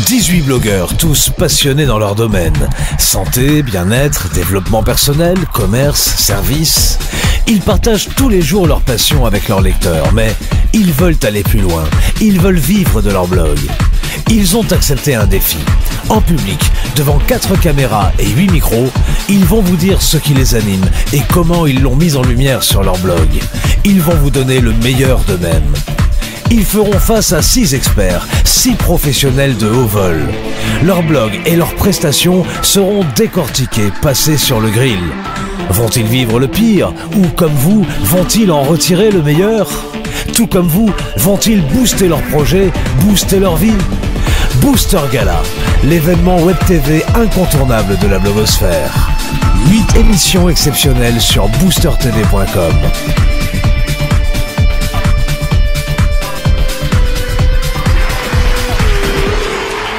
18 blogueurs, tous passionnés dans leur domaine. Santé, bien-être, développement personnel, commerce, services. Ils partagent tous les jours leur passion avec leurs lecteurs, mais ils veulent aller plus loin. Ils veulent vivre de leur blog. Ils ont accepté un défi. En public, devant 4 caméras et 8 micros, ils vont vous dire ce qui les anime et comment ils l'ont mis en lumière sur leur blog. Ils vont vous donner le meilleur d'eux-mêmes. Ils feront face à 6 experts, 6 professionnels de haut vol. Leurs blogs et leurs prestations seront décortiqués, passés sur le grill. Vont-ils vivre le pire? Ou comme vous, vont-ils en retirer le meilleur? Tout comme vous, vont-ils booster leur projet, booster leur vie? Booster Gala, l'événement web TV incontournable de la blogosphère. 8 émissions exceptionnelles sur boostertv.com.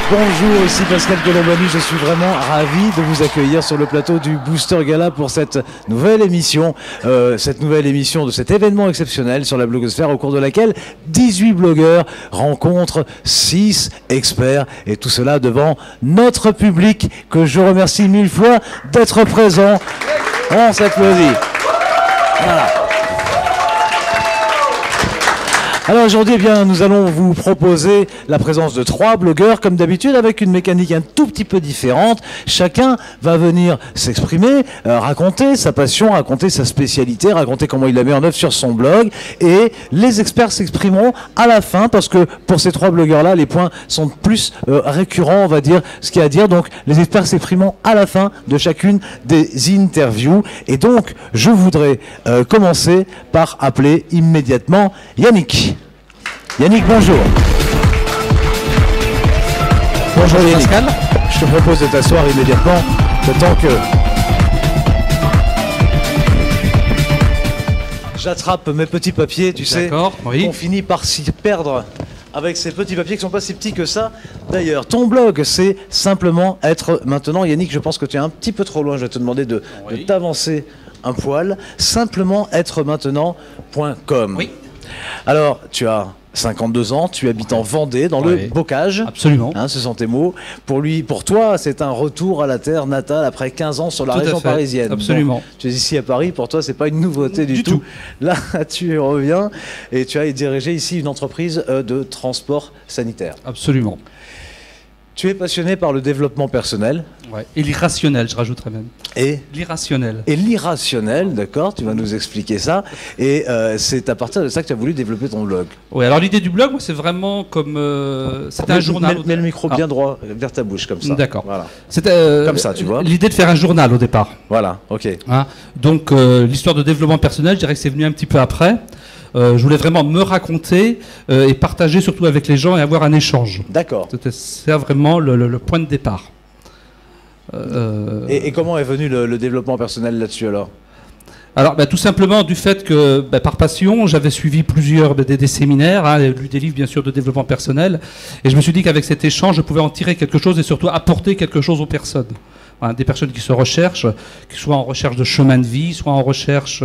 Bonjour, ici Pascal Colombani, je suis vraiment ravi de vous accueillir sur le plateau du Booster Gala pour cette nouvelle émission de cet événement exceptionnel sur la blogosphère au cours de laquelle 18 blogueurs rencontrent 6 experts et tout cela devant notre public que je remercie 1000 fois d'être présent. On s'applaudit. Voilà. Alors aujourd'hui, eh bien, nous allons vous proposer la présence de 3 blogueurs, comme d'habitude, avec une mécanique un tout petit peu différente. Chacun va venir s'exprimer, raconter sa passion, raconter sa spécialité, raconter comment il la met en œuvre sur son blog. Et les experts s'exprimeront à la fin, parce que pour ces 3 blogueurs-là, les points sont plus récurrents, on va dire, ce qu'il y a à dire. Donc les experts s'exprimeront à la fin de chacune des interviews. Et donc, je voudrais commencer par appeler immédiatement Yannick. Yannick, bonjour. Bonjour Yannick. Pascal. Je te propose de t'asseoir immédiatement, le temps que j'attrape mes petits papiers, tu sais, oui. On finit par s'y perdre avec ces petits papiers qui ne sont pas si petits que ça. D'ailleurs, ton blog, c'est simplement être maintenant, Yannick, je pense que tu es un petit peu trop loin, je vais te demander de t'avancer un poil, simplement être maintenant.com. Oui. Alors, tu as 52 ans, tu habites en Vendée, dans le Bocage. Absolument. Hein, ce sont tes mots. Pour toi, c'est un retour à la terre natale après 15 ans sur la région parisienne. Absolument. Bon, tu es ici à Paris, pour toi, c'est pas une nouveauté du tout. Là, tu reviens et tu as dirigé ici une entreprise de transport sanitaire. Absolument. Tu es passionné par le développement personnel. Ouais. Et l'irrationnel, je rajouterais même. Et l'irrationnel. Et l'irrationnel, d'accord, tu vas nous expliquer ça. Et c'est à partir de ça que tu as voulu développer ton blog. Oui, alors l'idée du blog, c'est vraiment comme... c'était un journal. Mets le micro bien droit vers ta bouche, comme ça. D'accord. Voilà. C'était comme ça, tu vois. L'idée de faire un journal au départ. Voilà, ok. Hein, donc l'histoire de développement personnel, je dirais que c'est venu un petit peu après. Je voulais vraiment me raconter et partager surtout avec les gens et avoir un échange. D'accord. C'était ça vraiment le point de départ. Et comment est venu le développement personnel là-dessus alors? Alors tout simplement du fait que par passion, j'avais suivi plusieurs des séminaires, hein, lu des livres bien sûr de développement personnel, et je me suis dit qu'avec cet échange, je pouvais en tirer quelque chose et surtout apporter quelque chose aux personnes. Voilà, des personnes qui se recherchent, qui soient en recherche de chemin de vie, soit en recherche,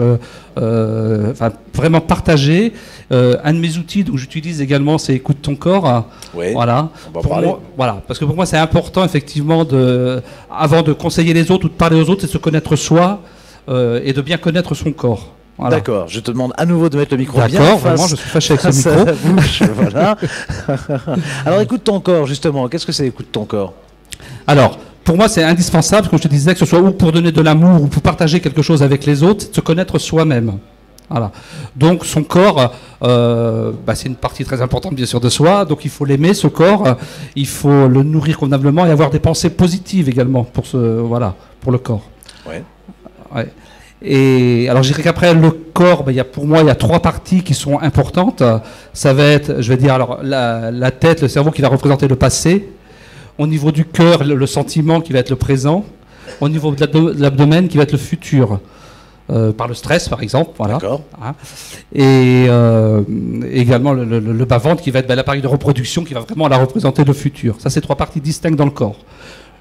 vraiment partager. Un de mes outils que j'utilise également, c'est Écoute ton corps. Oui, voilà. Voilà, parce que pour moi, c'est important effectivement avant de conseiller les autres ou de parler aux autres, c'est de se connaître soi et de bien connaître son corps. Voilà. D'accord, je te demande à nouveau de mettre le micro bien face. D'accord, vraiment, je suis fâché avec ce micro. Bouche, voilà. Alors, écoute ton corps, justement. Qu'est-ce que c'est écoute ton corps? Alors, pour moi, c'est indispensable, comme je te disais, que ce soit ou pour donner de l'amour ou pour partager quelque chose avec les autres, de se connaître soi-même. Voilà. Donc, son corps, c'est une partie très importante, bien sûr, de soi. Donc, il faut l'aimer, ce corps. Il faut le nourrir convenablement et avoir des pensées positives également pour le corps. Ouais. Ouais. Et alors, je dirais qu'après le corps, pour moi, il y a 3 parties qui sont importantes. Ça va être, je vais dire, alors la tête, le cerveau qui va représenter le passé. Au niveau du cœur, le sentiment qui va être le présent. Au niveau de l'abdomen qui va être le futur. Par le stress, par exemple. Voilà. D'accord. Hein. Et également le bas-ventre qui va être l'appareil de reproduction qui va vraiment représenter le futur. Ça, c'est 3 parties distinctes dans le corps.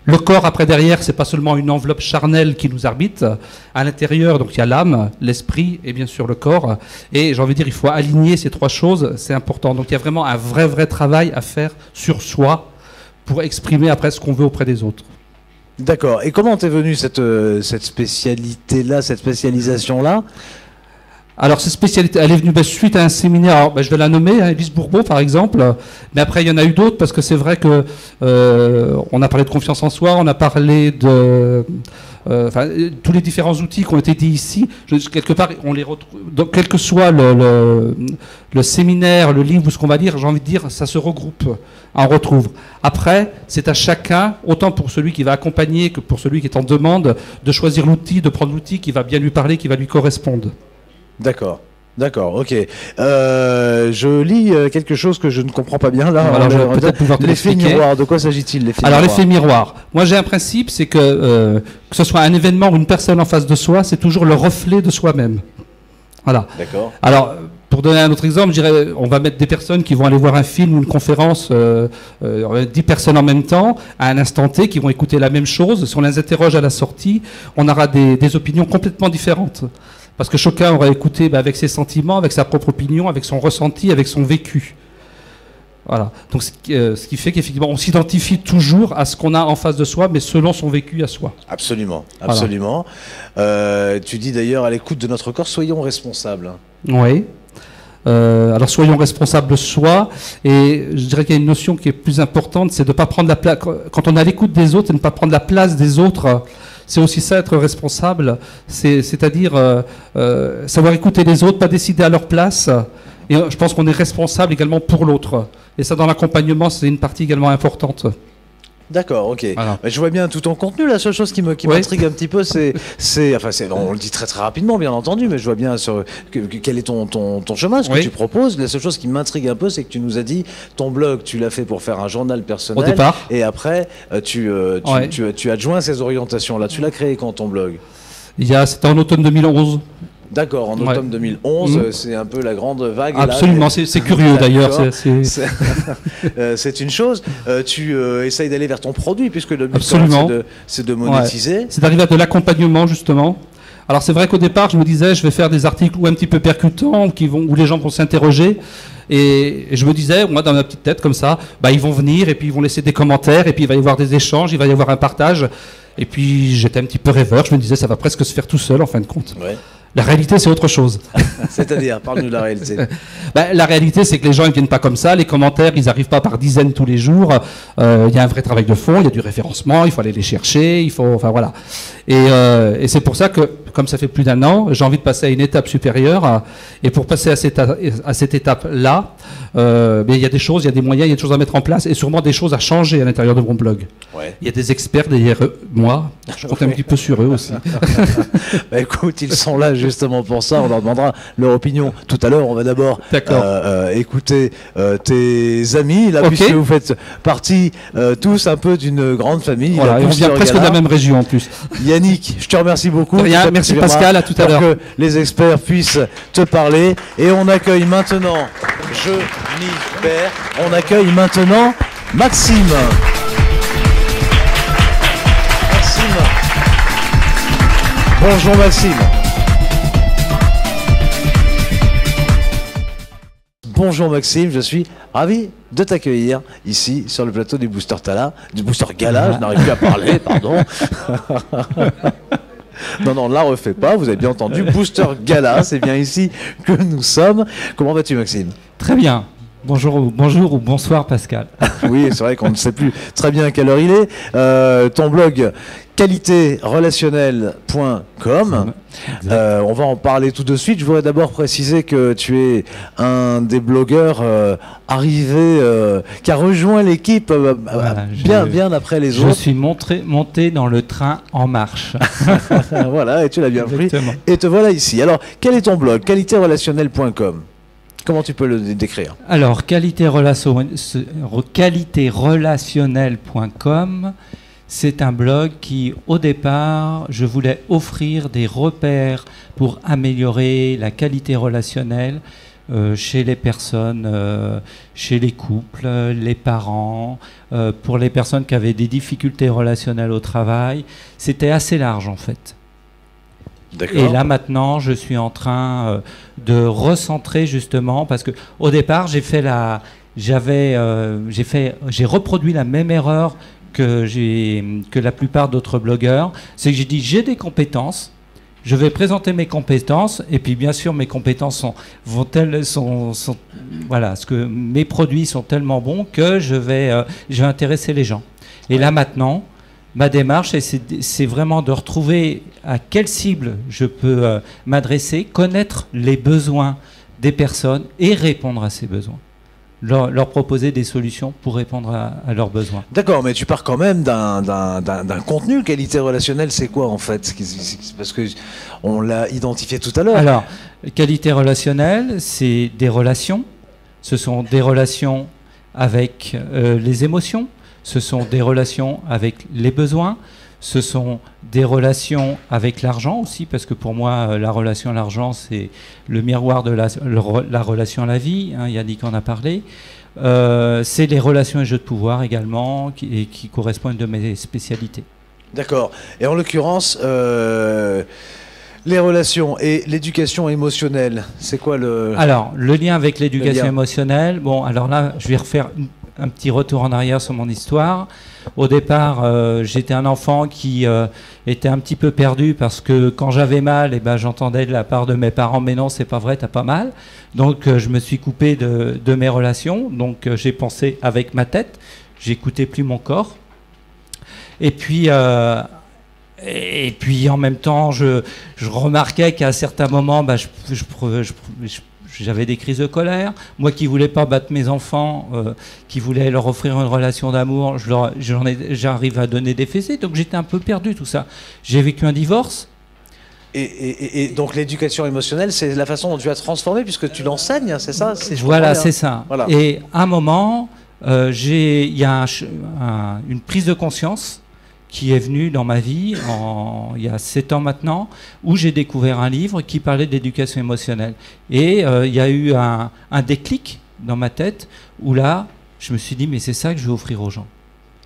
Le corps, après, derrière, c'est pas seulement une enveloppe charnelle qui nous arbitre. À l'intérieur, donc, il y a l'âme, l'esprit et bien sûr le corps. Et j'ai envie de dire, il faut aligner ces 3 choses, c'est important. Donc, il y a vraiment un vrai travail à faire sur soi pour exprimer après ce qu'on veut auprès des autres. D'accord. Et comment t'es venue cette spécialité-là, cette spécialisation-là? Alors, cette spécialité, elle est venue suite à un séminaire, alors, je vais la nommer, Élise Bourbeau par exemple, mais après il y en a eu d'autres, parce que c'est vrai que on a parlé de confiance en soi, on a parlé de... tous les différents outils qui ont été dits ici, quelque part, on les retrouve, donc, quel que soit le séminaire, le livre ou ce qu'on va dire, j'ai envie de dire, ça se regroupe, on retrouve. Après, c'est à chacun, autant pour celui qui va accompagner que pour celui qui est en demande, de choisir l'outil, de prendre l'outil qui va bien lui parler, qui va lui correspondre. D'accord. D'accord, ok. Je lis quelque chose que je ne comprends pas bien là. Alors, je vais peut-être pouvoir te l'effet miroir, de quoi s'agit-il? Alors l'effet miroir, moi j'ai un principe, c'est que ce soit un événement ou une personne en face de soi, c'est toujours le reflet de soi-même. Voilà. D'accord. Alors, pour donner un autre exemple, je dirais, on va mettre des personnes qui vont aller voir un film ou une conférence, 10 personnes en même temps, à un instant T, qui vont écouter la même chose. Si on les interroge à la sortie, on aura des opinions complètement différentes. Parce que chacun aura écouté avec ses sentiments, avec sa propre opinion, avec son ressenti, avec son vécu. Voilà. Donc, ce qui fait qu'effectivement, on s'identifie toujours à ce qu'on a en face de soi, mais selon son vécu à soi. Absolument, absolument. Voilà. Tu dis d'ailleurs, à l'écoute de notre corps, soyons responsables. Oui. Alors soyons responsables de soi, et je dirais qu'il y a une notion qui est plus importante, c'est de ne pas prendre la place, quand on est à l'écoute des autres, et ne pas prendre la place des autres. C'est aussi ça, être responsable, c'est-à-dire savoir écouter les autres, pas décider à leur place. Et je pense qu'on est responsable également pour l'autre. Et ça, dans l'accompagnement, c'est une partie également importante. D'accord, ok. Voilà. Je vois bien tout ton contenu. La seule chose qui m'intrigue un petit peu, on le dit très très rapidement, bien entendu, mais je vois bien quel est ton chemin, ce que tu proposes. La seule chose qui m'intrigue un peu, c'est que tu nous as dit, ton blog, tu l'as fait pour faire un journal personnel. Au départ. Et après, tu adjoins ces orientations-là. Tu l'as créé quand, ton blog? C'était en automne 2011. D'accord, en automne 2011, c'est un peu la grande vague. Absolument, c'est curieux d'ailleurs. C'est une chose. Tu essayes d'aller vers ton produit, puisque le but, c'est de monétiser. Ouais. C'est d'arriver à de l'accompagnement, justement. Alors c'est vrai qu'au départ, je me disais, je vais faire des articles un petit peu percutants, où les gens vont s'interroger. Et je me disais, moi, dans ma petite tête, comme ça, ils vont venir, et puis ils vont laisser des commentaires, et puis il va y avoir des échanges, il va y avoir un partage. Et puis j'étais un petit peu rêveur, je me disais, ça va presque se faire tout seul, en fin de compte. Ouais. La réalité, c'est autre chose. C'est-à-dire, parle-nous de la réalité. La réalité, c'est que les gens ne viennent pas comme ça. Les commentaires, ils n'arrivent pas par dizaines tous les jours. Il y a un vrai travail de fond, il y a du référencement, il faut aller les chercher, voilà. Et c'est pour ça que, comme ça fait plus d'1 an, j'ai envie de passer à une étape supérieure. Et pour passer à cette étape-là, il y a des choses, il y a des moyens, il y a des choses à mettre en place et sûrement des choses à changer à l'intérieur de mon blog. Ouais. Il y a des experts derrière moi. Je compte un petit peu sur eux aussi. Écoute, ils sont là justement pour ça. On leur demandera leur opinion tout à l'heure. On va d'abord écouter tes amis, là, puisque vous faites partie tous un peu d'une grande famille. Voilà, et on vient presque de la même région en plus. Yannick, je te remercie beaucoup. Rien, merci Pascal, à tout à l'heure. Pour que les experts puissent te parler. Et on accueille maintenant, je m'y perds, on accueille maintenant Maxime. Bonjour Maxime. Bonjour Maxime, je suis ravi de t'accueillir ici sur le plateau du Booster Gala, je n'arrive plus à parler, pardon. Non, on ne la refait pas, vous avez bien entendu, Booster Gala, c'est bien ici que nous sommes. Comment vas-tu Maxime? Très bien. Bonjour ou bonsoir Pascal. Oui, c'est vrai qu'on ne sait plus très bien à quelle heure il est. Ton blog qualitérelationnelle.com, on va en parler tout de suite. Je voudrais d'abord préciser que tu es un des blogueurs arrivés, qui a rejoint l'équipe bien après les autres. Je suis monté dans le train en marche. Voilà, et tu l'as bien pris. Et te voilà ici. Alors, quel est ton blog? qualitérelationnelle.com. Comment tu peux le décrire? Alors, qualitérelationnelle.com, c'est un blog qui, au départ, je voulais offrir des repères pour améliorer la qualité relationnelle chez les personnes, chez les couples, les parents, pour les personnes qui avaient des difficultés relationnelles au travail. C'était assez large, en fait. Et là maintenant, je suis en train de recentrer justement, parce que au départ, j'ai fait la j'ai reproduit la même erreur que la plupart d'autres blogueurs. C'est que j'ai dit, j'ai des compétences, je vais présenter mes compétences, et puis bien sûr mes compétences voilà, ce que mes produits sont tellement bons que je vais intéresser les gens. Et là maintenant, ma démarche, c'est vraiment de retrouver à quelle cible je peux m'adresser, connaître les besoins des personnes et répondre à ces besoins. Leur proposer des solutions pour répondre à leurs besoins. D'accord, mais tu pars quand même d'un contenu. Qualité relationnelle, c'est quoi en fait? Parce que on l'a identifié tout à l'heure. Alors, qualité relationnelle, c'est des relations. Ce sont des relations avec les émotions. Ce sont des relations avec les besoins. Ce sont des relations avec l'argent aussi, parce que pour moi, la relation à l'argent, c'est le miroir de la relation à la vie. Hein, Yannick en a parlé. C'est les relations et jeux de pouvoir également, qui correspondent à une de mes spécialités. D'accord. Et en l'occurrence, les relations et l'éducation émotionnelle, c'est quoi le... Alors, le lien avec l'éducation émotionnelle, bon, alors là, je vais refaire un petit retour en arrière sur mon histoire. Au départ, j'étais un enfant qui était un petit peu perdu parce que quand j'avais mal, j'entendais de la part de mes parents « mais non, c'est pas vrai, t'as pas mal ». Donc je me suis coupé de mes relations, donc j'ai pensé avec ma tête, j'écoutais plus mon corps. Et puis en même temps, je remarquais qu'à certains moments, j'avais des crises de colère. Moi qui voulais pas battre mes enfants, qui voulais leur offrir une relation d'amour, j'arrive à donner des fessées. Donc j'étais un peu perdu, tout ça. J'ai vécu un divorce. Et donc l'éducation émotionnelle, c'est la façon dont tu as transformé, puisque tu l'enseignes, c'est ça? Voilà, c'est ça. Voilà. Et à un moment, il y a une prise de conscience qui est venue dans ma vie il y a 7 ans maintenant, où j'ai découvert un livre qui parlait d'éducation émotionnelle. Et il y a eu un déclic dans ma tête, où là, je me suis dit, mais c'est ça que je vais offrir aux gens.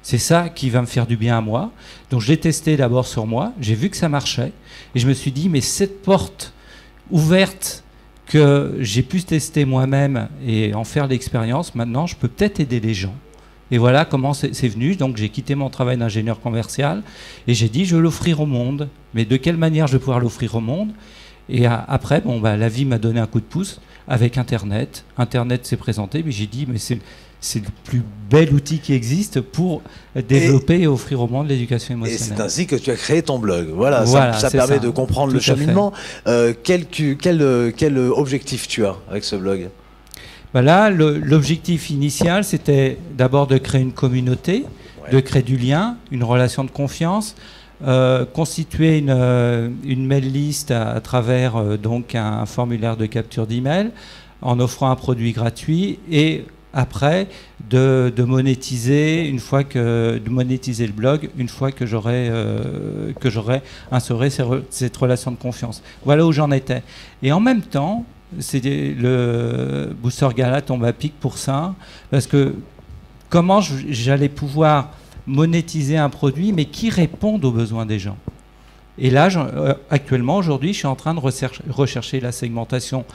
C'est ça qui va me faire du bien à moi. Donc je l'ai testé d'abord sur moi, j'ai vu que ça marchait, et je me suis dit, mais cette porte ouverte que j'ai pu tester moi-même et en faire l'expérience, maintenant je peux peut-être aider les gens. Et voilà comment c'est venu. Donc j'ai quitté mon travail d'ingénieur commercial et j'ai dit je vais l'offrir au monde. Mais de quelle manière je vais pouvoir l'offrir au monde? Et après, la vie m'a donné un coup de pouce avec Internet. Internet s'est présenté, mais j'ai dit mais c'est le plus bel outil qui existe pour développer et offrir au monde l'éducation émotionnelle. Et c'est ainsi que tu as créé ton blog. Voilà, ça permet de comprendre le cheminement. Quel objectif tu as avec ce blog? Là, l'objectif initial, c'était d'abord de créer une communauté, de créer du lien, une relation de confiance, constituer une mail list à travers donc un formulaire de capture d'email, en offrant un produit gratuit, et après de monétiser le blog une fois que j'aurai instauré cette relation de confiance. Voilà où j'en étais. Et en même temps, le Booster Gala tombe à pic pour ça, parce que comment j'allais pouvoir monétiser un produit, mais qui réponde aux besoins des gens. Et là, actuellement, aujourd'hui, je suis en train de rechercher la segmentation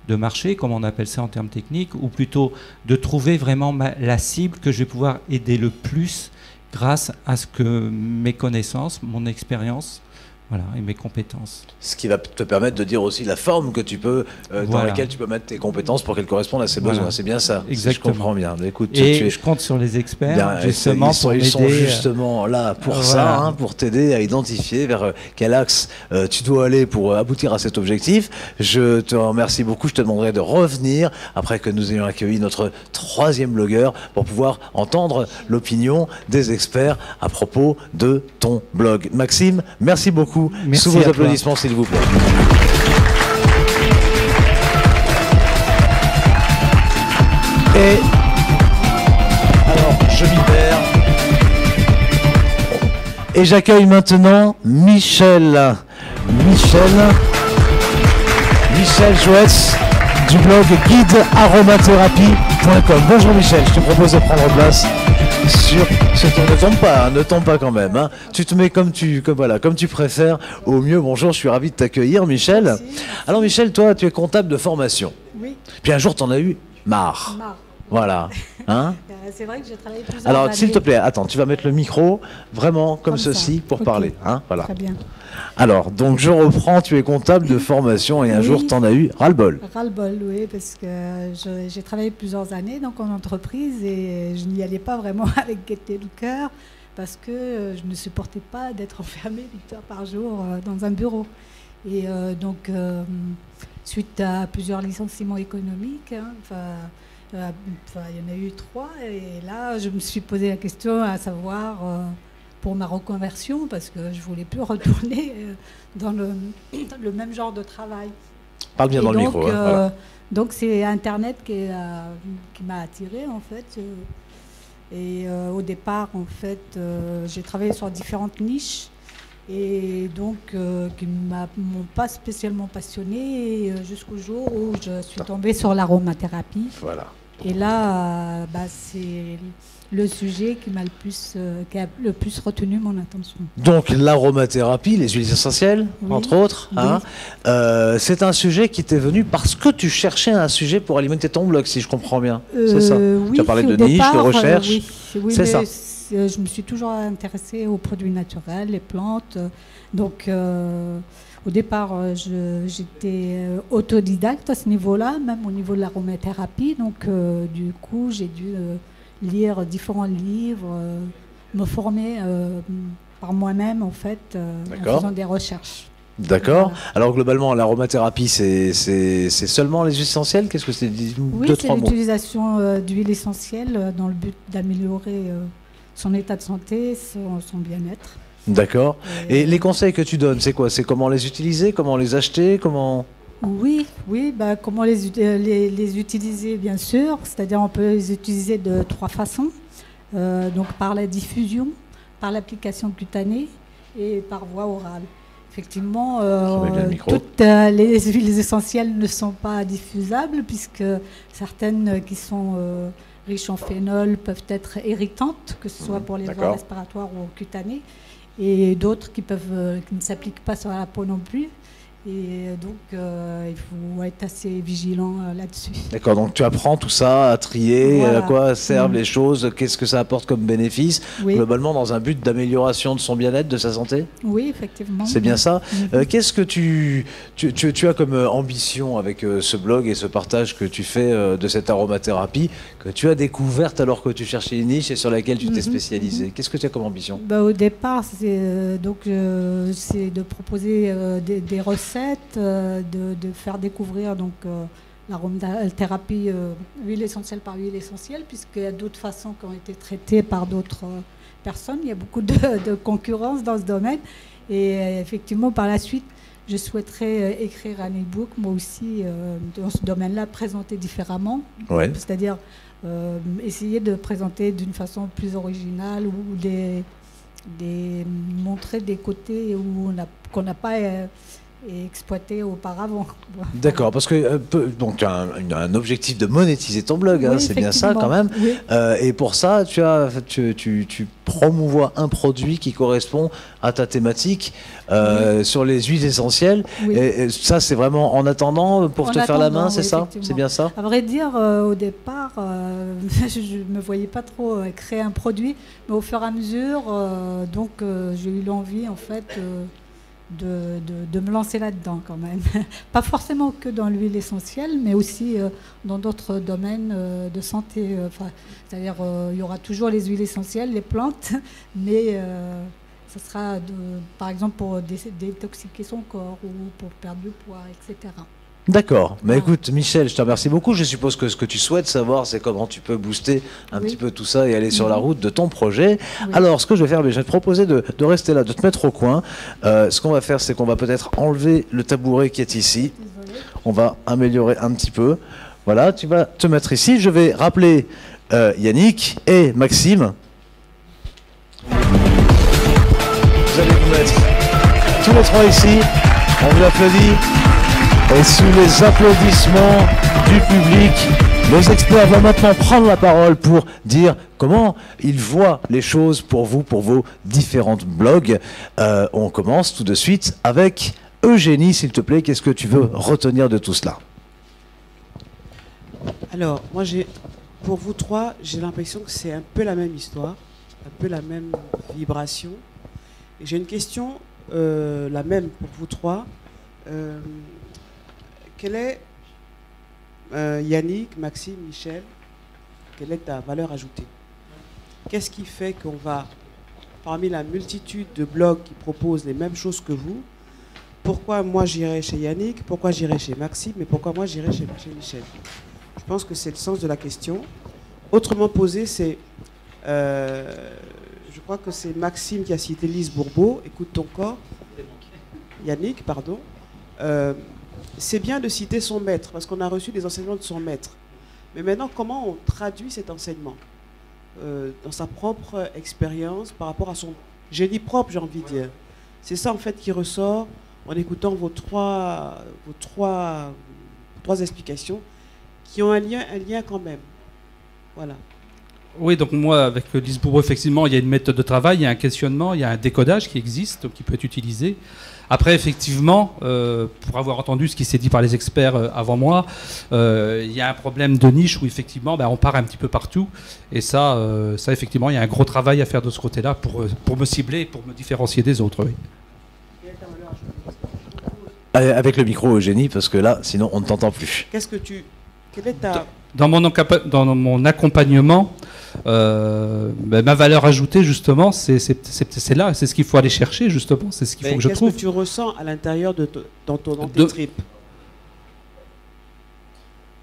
de marché, comme on appelle ça en termes techniques, ou plutôt de trouver vraiment la cible que je vais pouvoir aider le plus grâce à ce que mes connaissances, mon expérience, voilà, et mes compétences. Ce qui va te permettre de dire aussi la forme que tu peux, dans laquelle tu peux mettre tes compétences pour qu'elles correspondent à ses besoins. C'est bien ça. Exactement. Si je comprends bien. Écoute, et je compte sur les experts, justement, ils sont justement là pour ça, hein, pour t'aider à identifier vers quel axe tu dois aller pour aboutir à cet objectif. Je te remercie beaucoup. Je te demanderai de revenir après que nous ayons accueilli notre 3e blogueur pour pouvoir entendre l'opinion des experts à propos de ton blog. Maxime, merci beaucoup. Merci. Sous vos applaudissements, s'il vous plaît. Et alors, je libère. Et j'accueille maintenant Michel Joetz du blog guidearomathérapie.com. Bonjour Michel, je te propose de prendre place sur ce ton. Ne tombe pas quand même. Hein. Tu te mets comme tu préfères au mieux. Bonjour, je suis ravi de t'accueillir, Michel. Merci. Alors Michel, toi, tu es comptable de formation. Oui. Puis un jour, tu en as eu marre. Voilà. Hein? C'est vrai que j'ai travaillé plusieurs Alors, années. s'il te plaît, attends, tu vas mettre le micro vraiment comme ceci pour parler. Hein? Voilà. Très bien. Alors, donc je reprends, tu es comptable de formation et un jour, tu en as eu ras-le-bol. Ras-le-bol, oui, parce que j'ai travaillé plusieurs années donc, en entreprise et je n'y allais pas vraiment avec gaieté le cœur parce que je ne supportais pas d'être enfermée 8 heures par jour dans un bureau. Et donc, suite à plusieurs licenciements économiques, hein, il y en a eu 3 et là, je me suis posé la question à savoir... pour ma reconversion, parce que je ne voulais plus retourner dans le même genre de travail. Parle bien dans le micro. Voilà. Donc c'est Internet qui m'a attirée, en fait. Et au départ, en fait, j'ai travaillé sur différentes niches, et donc qui ne m'ont pas spécialement passionnée, jusqu'au jour où je suis tombée sur l'aromathérapie. Voilà. Et là, c'est... le sujet qui a le plus retenu mon attention. Donc l'aromathérapie, les huiles essentielles, oui, entre autres, oui. Hein, c'est un sujet qui t'est venu parce que tu cherchais un sujet pour alimenter ton blog, si je comprends bien. C'est ça. Oui, tu as parlé de niche, de recherche. Oui, c'est ça. Je me suis toujours intéressée aux produits naturels, les plantes. Donc, au départ, j'étais autodidacte à ce niveau-là, même au niveau de l'aromathérapie. Donc, du coup, j'ai dû lire différents livres, me former par moi-même, en fait, en faisant des recherches. D'accord. Voilà. Alors, globalement, l'aromathérapie, c'est seulement les huiles essentielles? Qu'est-ce que c'est? Oui, c'est l'utilisation d'huiles essentielles dans le but d'améliorer son état de santé, son bien-être. D'accord. Et les conseils que tu donnes, c'est quoi? C'est comment les utiliser, comment les acheter, comment... Oui, comment les utiliser, bien sûr. C'est-à-dire on peut les utiliser de 3 façons. Donc par la diffusion, par l'application cutanée et par voie orale. Effectivement, toutes les huiles essentielles ne sont pas diffusables puisque certaines qui sont riches en phénol peuvent être irritantes, que ce soit pour les voies respiratoires ou cutanées, et d'autres qui ne s'appliquent pas sur la peau non plus. Et donc, il faut être assez vigilant là-dessus. D'accord, donc tu apprends tout ça, à trier, voilà. À quoi servent les choses, qu'est-ce que ça apporte comme bénéfice, globalement dans un but d'amélioration de son bien-être, de sa santé? Oui, effectivement. C'est bien ça. Qu'est-ce que tu as comme ambition avec ce blog et ce partage que tu fais de cette aromathérapie, que tu as découverte alors que tu cherchais une niche et sur laquelle tu t'es spécialisé? Qu'est-ce que tu as comme ambition? Au départ, c'est de proposer des recettes, de faire découvrir l'aromathérapie huile essentielle par huile essentielle, puisqu'il y a d'autres façons qui ont été traitées par d'autres personnes. Il y a beaucoup de concurrence dans ce domaine. Et effectivement, par la suite, je souhaiterais écrire un e-book, moi aussi, dans ce domaine-là, présenter différemment. Ouais. C'est-à-dire essayer de présenter d'une façon plus originale ou montrer des côtés qu'on n'a pas... et exploité auparavant. D'accord, parce que donc tu as un objectif de monétiser ton blog, hein, c'est bien ça quand même. Oui. Et pour ça, tu promouvois un produit qui correspond à ta thématique sur les huiles essentielles. Oui. Et ça, c'est vraiment en attendant pour te faire la main, c'est ça? C'est bien ça? À vrai dire, au départ, je ne me voyais pas trop créer un produit, mais au fur et à mesure, j'ai eu l'envie, en fait... De me lancer là-dedans quand même. Pas forcément que dans l'huile essentielle, mais aussi dans d'autres domaines de santé. C'est-à-dire il y aura toujours les huiles essentielles, les plantes, mais ce sera par exemple pour détoxiquer son corps ou pour perdre du poids, etc. D'accord. Mais écoute, Michel, je te remercie beaucoup. Je suppose que ce que tu souhaites savoir, c'est comment tu peux booster un petit peu tout ça et aller sur la route de ton projet. Oui. Alors, ce que je vais faire, je vais te proposer de rester là, de te mettre au coin. Ce qu'on va faire, c'est qu'on va peut-être enlever le tabouret qui est ici. Désolée. On va améliorer un petit peu. Voilà, tu vas te mettre ici. Je vais rappeler Yannick et Maxime. Vous allez vous mettre tous les 3 ici. On vous applaudit. Et sous les applaudissements du public, les experts vont maintenant prendre la parole pour dire comment ils voient les choses pour vous, pour vos différentes blogs. On commence tout de suite avec Eugénie, s'il te plaît. Qu'est-ce que tu veux retenir de tout cela? Alors, moi j'ai pour vous trois, j'ai l'impression que c'est un peu la même histoire, un peu la même vibration. Et j'ai une question, la même pour vous trois. Quelle est, Yannick, Maxime, Michel, quelle est ta valeur ajoutée? Qu'est-ce qui fait qu'on va, parmi la multitude de blogs qui proposent les mêmes choses que vous, pourquoi moi j'irai chez Yannick, pourquoi j'irai chez Maxime, et pourquoi moi j'irai chez Michel? Je pense que c'est le sens de la question. Autrement posé, c'est, je crois que c'est Maxime qui a cité Lise Bourbeau, écoute ton corps. Yannick, pardon. C'est bien de citer son maître, parce qu'on a reçu des enseignements de son maître. Mais maintenant, comment on traduit cet enseignement dans sa propre expérience, par rapport à son génie propre, j'ai envie de dire. C'est ça, en fait, qui ressort en écoutant vos trois explications, qui ont un lien quand même. Voilà. Oui, donc moi, avec Lise Bourbeau, effectivement, il y a une méthode de travail, il y a un questionnement, il y a un décodage qui existe, qui peut être utilisé. Après, effectivement, pour avoir entendu ce qui s'est dit par les experts avant moi, il y a un problème de niche où, effectivement, on part un petit peu partout. Et ça, effectivement, il y a un gros travail à faire de ce côté-là pour me cibler, pour me différencier des autres. Oui. Avec le micro, Eugénie, parce que là, sinon, on ne t'entend plus. Quelle est ta... Dans mon accompagnement, ma valeur ajoutée, justement, c'est là, c'est ce qu'il faut aller chercher, justement, c'est ce qu'il faut que je trouve. Qu'est-ce que tu ressens à l'intérieur dans tes tripes?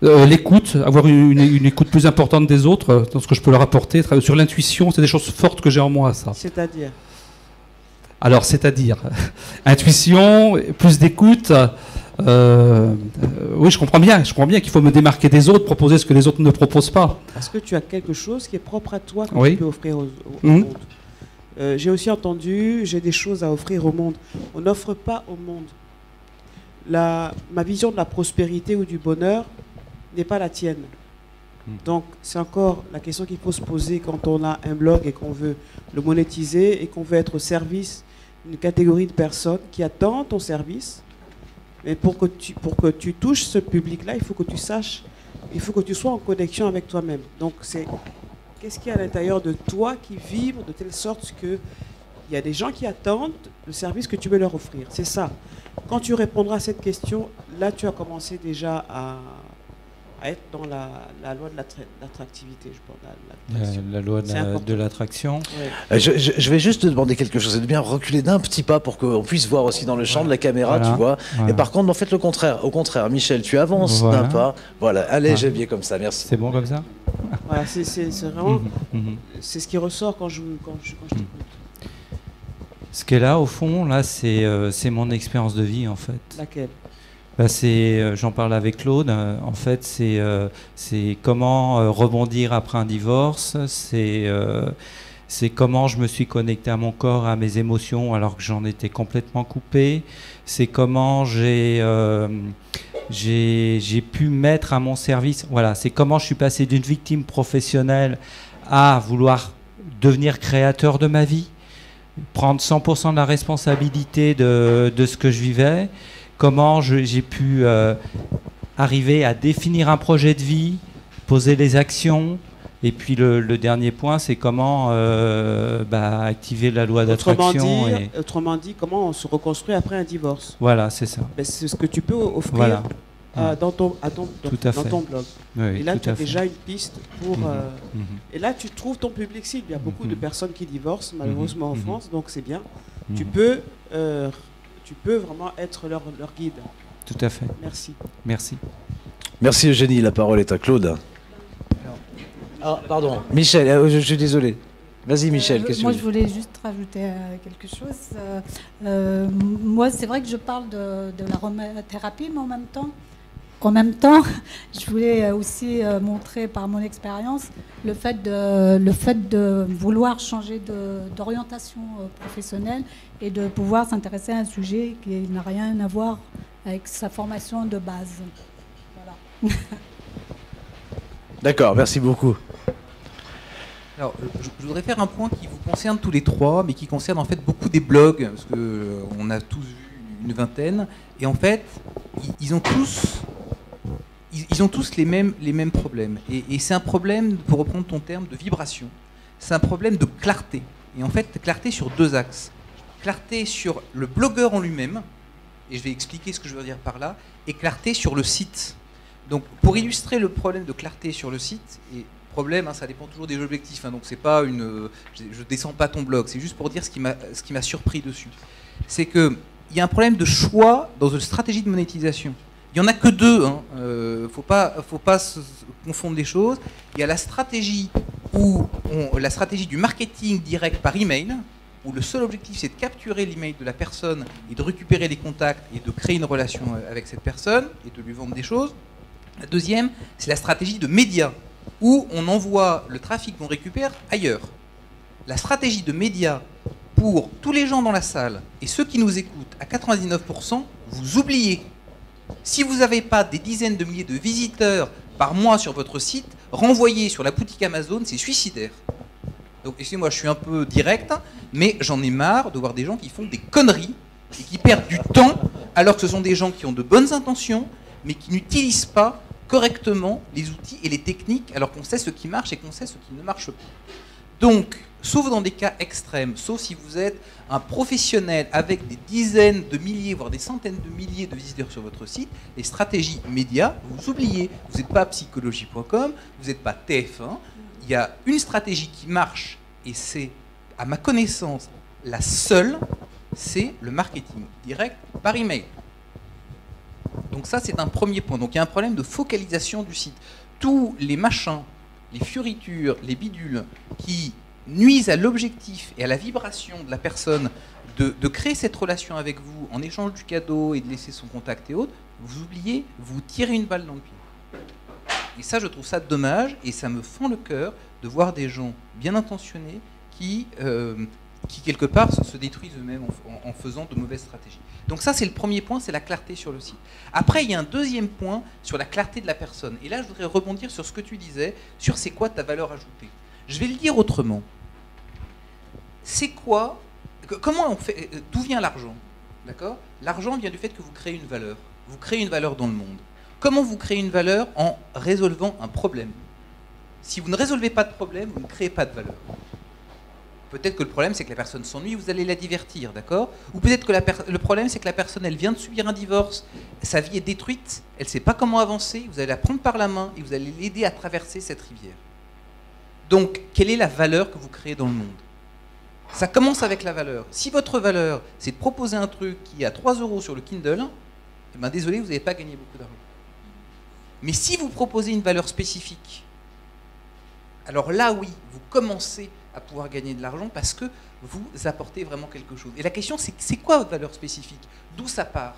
L'écoute, avoir une écoute plus importante des autres, dans ce que je peux leur apporter, sur l'intuition, c'est des choses fortes que j'ai en moi, ça. C'est-à-dire? Alors, c'est-à-dire, intuition, plus d'écoute. Oui, je comprends bien qu'il faut me démarquer des autres, proposer ce que les autres ne proposent pas. Est-ce que tu as quelque chose qui est propre à toi que oui. tu peux offrir au monde? J'ai aussi entendu, j'ai des choses à offrir au monde. On n'offre pas au monde. Ma vision de la prospérité ou du bonheur n'est pas la tienne. Donc, c'est encore la question qu'il faut se poser quand on a un blog et qu'on veut le monétiser et qu'on veut être au service d'une catégorie de personnes qui attendent ton service. Mais pour que tu touches ce public-là, il faut que tu saches, il faut que tu sois en connexion avec toi-même. Donc, qu'est-ce qu'il y a à l'intérieur de toi qui vibre de telle sorte qu'il y a des gens qui attendent le service que tu veux leur offrir. C'est ça. Quand tu répondras à cette question, là, tu as commencé déjà à être dans la loi de l'attractivité, je pense. La loi de l'attraction. Ouais. Je vais juste te demander quelque chose, c'est de bien reculer d'un petit pas pour qu'on puisse voir aussi dans le champ de la caméra, tu vois. Et par contre, en fait, le contraire. Au contraire, Michel, tu avances d'un pas. Voilà, allez, j'ai bien comme ça, merci. C'est bon comme ça? Voilà, c'est vraiment... C'est ce qui ressort quand je t'écoute. Ce qui est là, au fond, là, c'est mon expérience de vie, en fait. Laquelle? J'en parle avec Claude. En fait, c'est comment rebondir après un divorce. C'est comment je me suis connecté à mon corps, à mes émotions, alors que j'en étais complètement coupé. C'est comment j'ai pu mettre à mon service. Voilà, c'est comment je suis passé d'une victime professionnelle à vouloir devenir créateur de ma vie, prendre 100% de la responsabilité de ce que je vivais. Comment j'ai pu arriver à définir un projet de vie, poser les actions. Et puis le dernier point, c'est comment activer la loi d'attraction. Autrement dit, comment on se reconstruit après un divorce. Voilà, c'est ça. C'est ce que tu peux offrir dans ton blog. Oui, et là, tu as déjà une piste pour... Et là, tu trouves ton public cible. Il y a beaucoup de personnes qui divorcent, malheureusement, en France, donc c'est bien. Tu peux vraiment être leur guide. Tout à fait. Merci. Merci. Merci Eugénie, la parole est à Claude. Pardon, Michel, je suis désolé. Vas-y Michel, qu'est-ce que tu veux dire ? Moi je voulais juste rajouter quelque chose. Moi c'est vrai que je parle de l'aromathérapie, mais en même temps, je voulais aussi montrer par mon expérience le fait de vouloir changer d'orientation professionnelle et de pouvoir s'intéresser à un sujet qui n'a rien à voir avec sa formation de base. Voilà. D'accord, merci beaucoup. Alors, je voudrais faire un point qui vous concerne tous les trois, mais qui concerne en fait beaucoup des blogs, parce qu'on a tous vu une vingtaine, et en fait, ils ont ils ont tous les mêmes problèmes. Et c'est un problème, pour reprendre ton terme, de vibration. C'est un problème de clarté. Et en fait, clarté sur deux axes. Clarté sur le blogueur en lui-même, et je vais expliquer ce que je veux dire par là, et clarté sur le site. Donc, pour illustrer le problème de clarté sur le site, et problème, ça dépend toujours des objectifs, donc c'est pas je descends pas ton blog, c'est juste pour dire ce qui m'a surpris dessus. C'est qu'il y a un problème de choix dans une stratégie de monétisation. Il n'y en a que deux, faut pas se confondre les choses. Il y a la stratégie la stratégie du marketing direct par email, où le seul objectif c'est de capturer l'email de la personne et de récupérer les contacts et de créer une relation avec cette personne et de lui vendre des choses. La deuxième, c'est la stratégie de médias, où on envoie le trafic qu'on récupère ailleurs. La stratégie de médias, pour tous les gens dans la salle et ceux qui nous écoutent, à 99%, vous oubliez. Si vous n'avez pas des dizaines de milliers de visiteurs par mois sur votre site, renvoyer sur la boutique Amazon, c'est suicidaire. Donc, excusez-moi, je suis un peu direct, mais j'en ai marre de voir des gens qui font des conneries et qui perdent du temps, alors que ce sont des gens qui ont de bonnes intentions, mais qui n'utilisent pas correctement les outils et les techniques, alors qu'on sait ce qui marche et qu'on sait ce qui ne marche pas. Donc, sauf dans des cas extrêmes, sauf si vous êtes un professionnel avec des dizaines de milliers, voire des centaines de milliers de visiteurs sur votre site, les stratégies médias, vous oubliez. Vous n'êtes pas psychologie.com, vous n'êtes pas TF1. Il y a une stratégie qui marche, et c'est, à ma connaissance, la seule, c'est le marketing direct par email. Donc ça, c'est un premier point. Donc il y a un problème de focalisation du site. Tous les machins, les fioritures, les bidules qui nuisent à l'objectif et à la vibration de la personne de créer cette relation avec vous en échange du cadeau et de laisser son contact et autres, vous oubliez, vous tirez une balle dans le pied. Et ça, je trouve ça dommage, et ça me fend le cœur de voir des gens bien intentionnés qui quelque part, se détruisent eux-mêmes en faisant de mauvaises stratégies. Donc ça, c'est le premier point, c'est la clarté sur le site. Après, il y a un deuxième point sur la clarté de la personne. Et là, je voudrais rebondir sur ce que tu disais, sur c'est quoi ta valeur ajoutée. Je vais le dire autrement. C'est quoi, comment on fait, d'où vient l'argent? D'accord? L'argent vient du fait que vous créez une valeur. Vous créez une valeur dans le monde. Comment vous créez une valeur? En résolvant un problème. Si vous ne résolvez pas de problème, vous ne créez pas de valeur. Peut-être que le problème, c'est que la personne s'ennuie, vous allez la divertir, d'accord? Ou peut-être que le problème, c'est que la personne, elle vient de subir un divorce, sa vie est détruite, elle ne sait pas comment avancer, vous allez la prendre par la main et vous allez l'aider à traverser cette rivière. Donc, quelle est la valeur que vous créez dans le monde? Ça commence avec la valeur. Si votre valeur, c'est de proposer un truc qui est à 3 € sur le Kindle, eh ben, désolé, vous n'avez pas gagné beaucoup d'argent. Mais si vous proposez une valeur spécifique, alors là, oui, vous commencez à pouvoir gagner de l'argent parce que vous apportez vraiment quelque chose. Et la question, c'est quoi votre valeur spécifique? D'où ça part?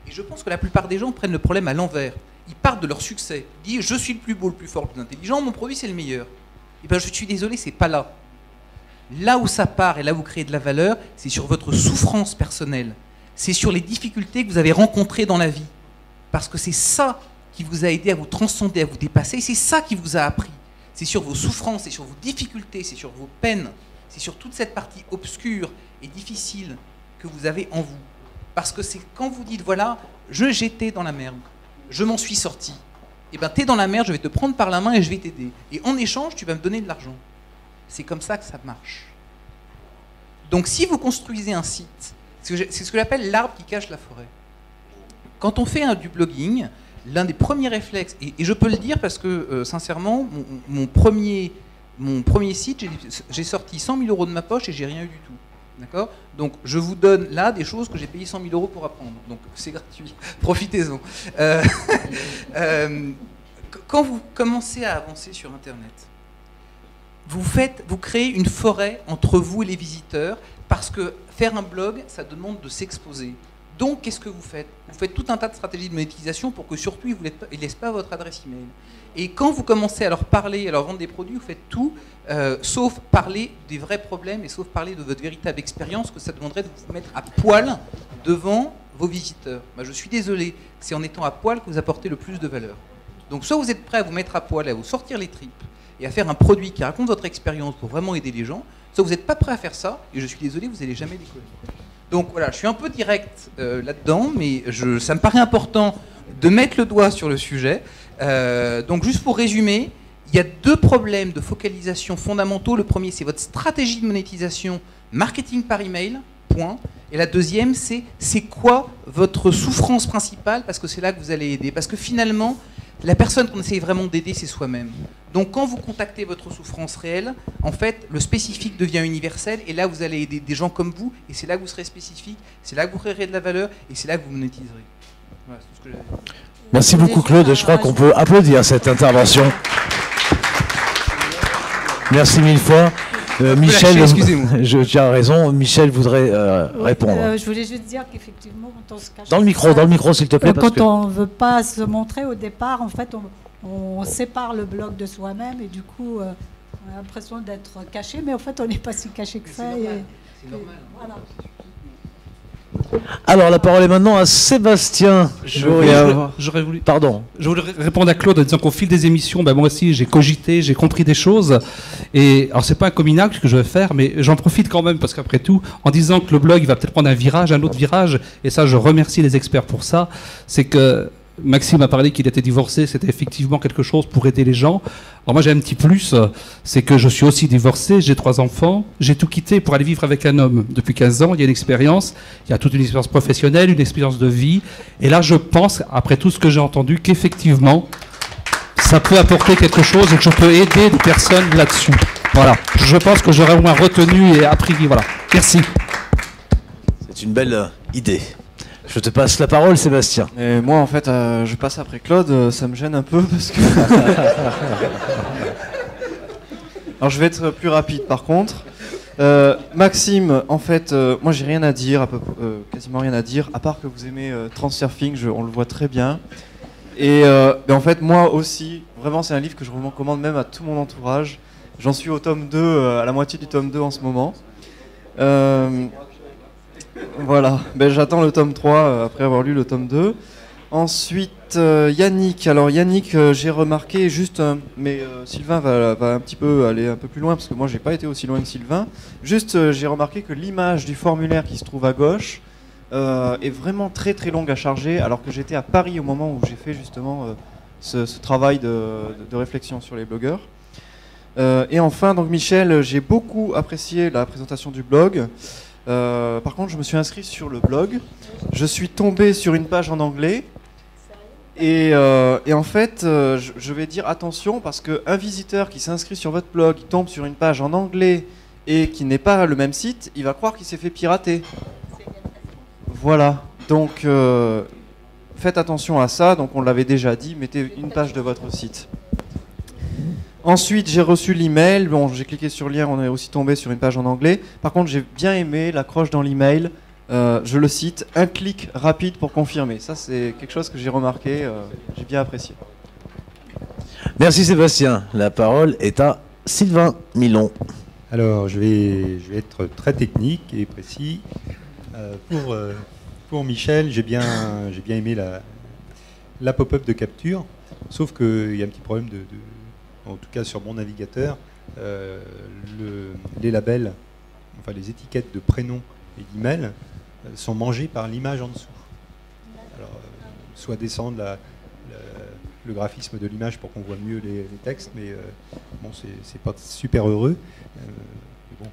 Et je pense que la plupart des gens prennent le problème à l'envers. Ils partent de leur succès. Ils disent, je suis le plus beau, le plus fort, le plus intelligent, mon produit, c'est le meilleur. Et bien, je suis désolé, c'est pas là. Là où ça part et là où vous créez de la valeur, c'est sur votre souffrance personnelle. C'est sur les difficultés que vous avez rencontrées dans la vie. Parce que c'est ça qui vous a aidé à vous transcender, à vous dépasser. C'est ça qui vous a appris. C'est sur vos souffrances, c'est sur vos difficultés, c'est sur vos peines, c'est sur toute cette partie obscure et difficile que vous avez en vous. Parce que c'est quand vous dites, voilà, j'étais dans la merde, je m'en suis sorti, et bien t'es dans la merde, je vais te prendre par la main et je vais t'aider. Et en échange, tu vas me donner de l'argent. C'est comme ça que ça marche. Donc si vous construisez un site, c'est ce que j'appelle l'arbre qui cache la forêt. Quand on fait du blogging, l'un des premiers réflexes, et je peux le dire parce que, sincèrement, mon premier site, j'ai sorti 100 000 € de ma poche et j'ai rien eu du tout. D'accord? Donc, je vous donne là des choses que j'ai payé 100 000 € pour apprendre. Donc, c'est gratuit. Profitez-en. Quand vous commencez à avancer sur Internet, vous créez une forêt entre vous et les visiteurs parce que faire un blog, ça demande de s'exposer. Donc, qu'est-ce que vous faites? Vous faites tout un tas de stratégies de monétisation pour que surtout, ils ne laissent pas votre adresse email. Et quand vous commencez à leur parler, à leur vendre des produits, vous faites tout, sauf parler des vrais problèmes et sauf parler de votre véritable expérience, que ça demanderait de vous mettre à poil devant vos visiteurs. Je suis désolé, c'est en étant à poil que vous apportez le plus de valeur. Donc, soit vous êtes prêt à vous mettre à poil, à vous sortir les tripes, et à faire un produit qui raconte votre expérience pour vraiment aider les gens, soit vous n'êtes pas prêt à faire ça, et je suis désolé, vous n'allez jamais décoller. Donc voilà, je suis un peu direct là-dedans, mais ça me paraît important de mettre le doigt sur le sujet. Donc juste pour résumer, il y a 2 problèmes de focalisation fondamentaux. Le premier, c'est votre stratégie de monétisation, marketing par email, point. Et la deuxième, c'est quoi votre souffrance principale, parce que c'est là que vous allez aider. Parce que finalement, la personne qu'on essaye vraiment d'aider, c'est soi-même. Donc quand vous contactez votre souffrance réelle, en fait, le spécifique devient universel, et là, vous allez aider des gens comme vous, et c'est là que vous serez spécifique, c'est là que vous créerez de la valeur, et c'est là que vous monétiserez. Voilà, c'est tout ce que j'avais dit. Merci beaucoup Claude, je crois qu'on peut applaudir cette intervention. Merci mille fois. Michel, je tiens raison, Michel voudrait répondre. Je voulais juste dire qu'effectivement, quand on se cache... Dans le micro s'il te plaît. Quand on ne veut pas se montrer au départ, en fait, on sépare le blog de soi-même et du coup, on a l'impression d'être caché, mais en fait, on n'est pas si caché que ça. C'est normal. Voilà. Alors la parole est maintenant à Sébastien. J'aurais voulu. Pardon. Je voulais répondre à Claude en disant qu'au fil des émissions, moi aussi j'ai cogité, j'ai compris des choses. Et alors c'est pas un comminacle que je vais faire, mais j'en profite quand même parce qu'après tout, en disant que le blog il va peut-être prendre un autre virage, et ça je remercie les experts pour ça, c'est que Maxime a parlé qu'il était divorcé, c'était effectivement quelque chose pour aider les gens. Alors moi j'ai un petit plus, c'est que je suis aussi divorcé, j'ai 3 enfants, j'ai tout quitté pour aller vivre avec un homme depuis 15 ans, il y a une expérience, il y a toute une expérience professionnelle, une expérience de vie, et là je pense, après tout ce que j'ai entendu, qu'effectivement ça peut apporter quelque chose et que je peux aider des personnes là-dessus. Voilà, je pense que j'aurais au moins retenu et appris, voilà. Merci. C'est une belle idée. Je te passe la parole, Sébastien. Et moi, en fait, je passe après Claude, ça me gêne un peu parce que... Alors, je vais être plus rapide, par contre. Maxime, en fait, moi, j'ai rien à dire, quasiment rien à dire, à part que vous aimez Transurfing, on le voit très bien. Et en fait, moi aussi, vraiment, c'est un livre que je recommande même à tout mon entourage. J'en suis au tome 2, à la moitié du tome 2 en ce moment. Voilà, j'attends le tome 3 après avoir lu le tome 2. Ensuite, Yannick. Alors Yannick, j'ai remarqué juste, mais Sylvain va un petit peu aller un peu plus loin, parce que moi j'ai pas été aussi loin que Sylvain. Juste, j'ai remarqué que l'image du formulaire qui se trouve à gauche est vraiment très très longue à charger, alors que j'étais à Paris au moment où j'ai fait justement ce travail de réflexion sur les blogueurs. Et enfin, donc Michel, j'ai beaucoup apprécié la présentation du blog. Par contre, je me suis inscrit sur le blog. Je suis tombé sur une page en anglais. Et en fait, je vais dire attention, parce qu'un visiteur qui s'inscrit sur votre blog, il tombe sur une page en anglais et qui n'est pas le même site, il va croire qu'il s'est fait pirater. Voilà. Donc, faites attention à ça. Donc, on l'avait déjà dit, mettez une page de votre site. Ensuite, j'ai reçu l'email. Bon, j'ai cliqué sur le lien, on est aussi tombé sur une page en anglais. Par contre, j'ai bien aimé l'accroche dans l'email. Je le cite, un clic rapide pour confirmer. Ça, c'est quelque chose que j'ai remarqué, j'ai bien apprécié. Merci Sébastien. La parole est à Sylvain Milon. Alors, je vais être très technique et précis. Pour Michel, j'ai bien aimé la pop-up de capture, sauf qu'il y a un petit problème en tout cas sur mon navigateur, les labels, enfin les étiquettes de prénom et d'email sont mangées par l'image en dessous. Alors, soit descendre le graphisme de l'image pour qu'on voit mieux les textes, mais bon, c'est pas super heureux. Mais bon,